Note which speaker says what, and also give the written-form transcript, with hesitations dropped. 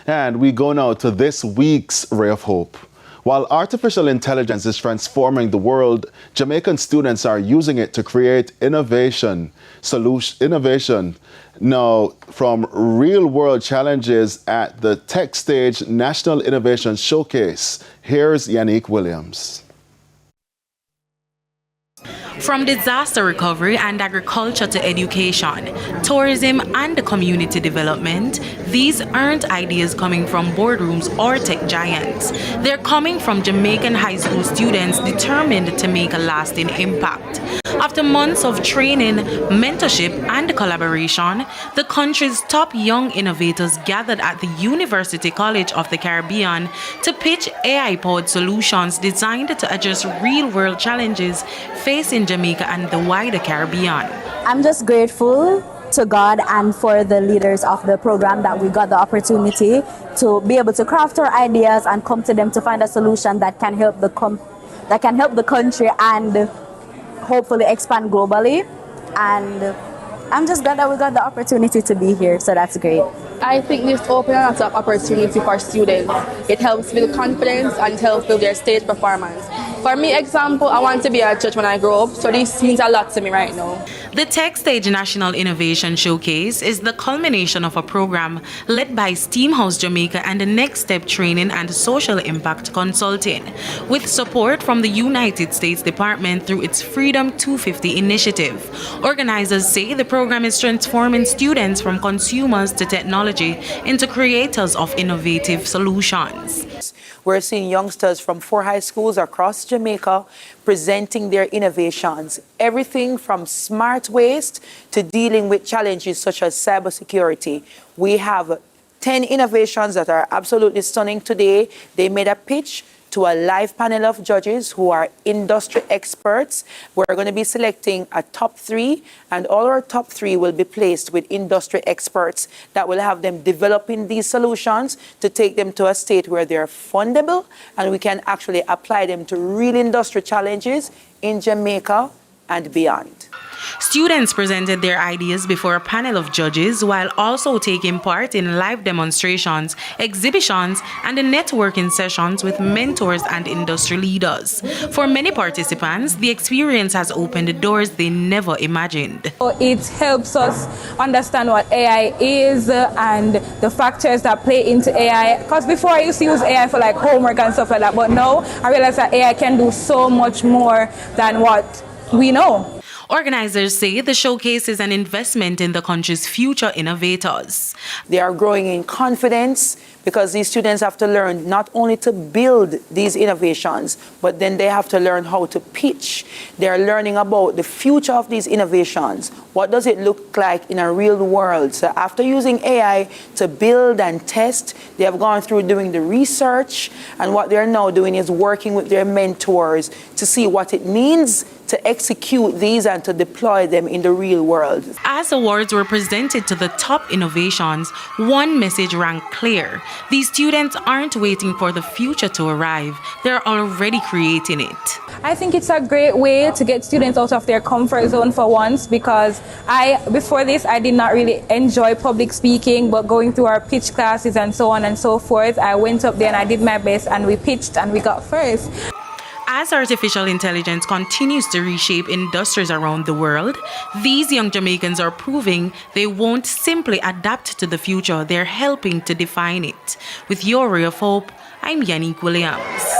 Speaker 1: And we go now to this week's Ray of Hope. While artificial intelligence is transforming the world, Jamaican students are using it to create innovation now from real-world challenges at the TechStage National Innovation Showcase. Here's Yannick Williams.
Speaker 2: From disaster recovery and agriculture to education, tourism and community development, these aren't ideas coming from boardrooms or tech giants. They're coming from Jamaican high school students determined to make a lasting impact. After months of training, mentorship, and collaboration, the country's top young innovators gathered at the University College of the Caribbean to pitch AI-powered solutions designed to address real-world challenges facing Jamaica and the wider Caribbean.
Speaker 3: I'm just grateful to God and for the leaders of the program that we got the opportunity to be able to craft our ideas and come to them to find a solution that can help the country and hopefully expand globally. And I'm just glad that we got the opportunity to be here, so that's great.
Speaker 4: I think this opens a lot of opportunity for students. It helps build confidence and helps build their stage performance. For me, example, I want to be a judge when I grow up, so this means a lot to me right now.
Speaker 2: The TechStage National Innovation Showcase is the culmination of a program led by Steamhouse Jamaica and the Next Step Training and Social Impact Consulting, with support from the United States Department through its Freedom 250 initiative. Organizers say the program is transforming students from consumers to technology into creators of innovative solutions.
Speaker 5: We're seeing youngsters from 4 high schools across Jamaica presenting their innovations, everything from smart waste to dealing with challenges such as cybersecurity. We have 10 innovations that are absolutely stunning today. They made a pitch to a live panel of judges who are industry experts. We're going to be selecting a top 3, and all our top 3 will be placed with industry experts that will have them developing these solutions to take them to a state where they're fundable and we can actually apply them to real industry challenges in Jamaica and beyond.
Speaker 2: Students presented their ideas before a panel of judges while also taking part in live demonstrations, exhibitions, and networking sessions with mentors and industry leaders. For many participants, the experience has opened doors they never imagined.
Speaker 6: It helps us understand what AI is and the factors that play into AI. Because before I used to use AI for like homework and stuff like that, but now I realize that AI can do so much more than what we know.
Speaker 2: Organizers say the showcase is an investment in the country's future innovators.
Speaker 5: They are growing in confidence because these students have to learn not only to build these innovations, but then they have to learn how to pitch. They're learning about the future of these innovations. What does it look like in a real world? So after using AI to build and test, they have gone through doing the research, and what they're now doing is working with their mentors to see what it means to execute these and to deploy them in the real world.
Speaker 2: As awards were presented to the top innovations, one message rang clear. These students aren't waiting for the future to arrive. They're already creating it.
Speaker 6: I think it's a great way to get students out of their comfort zone for once, because before this, I did not really enjoy public speaking, but going through our pitch classes and so on and so forth, I went up there and I did my best and we pitched and we got first.
Speaker 2: As artificial intelligence continues to reshape industries around the world, these young Jamaicans are proving they won't simply adapt to the future, they're helping to define it. With your Ray of Hope, I'm Yannick Williams.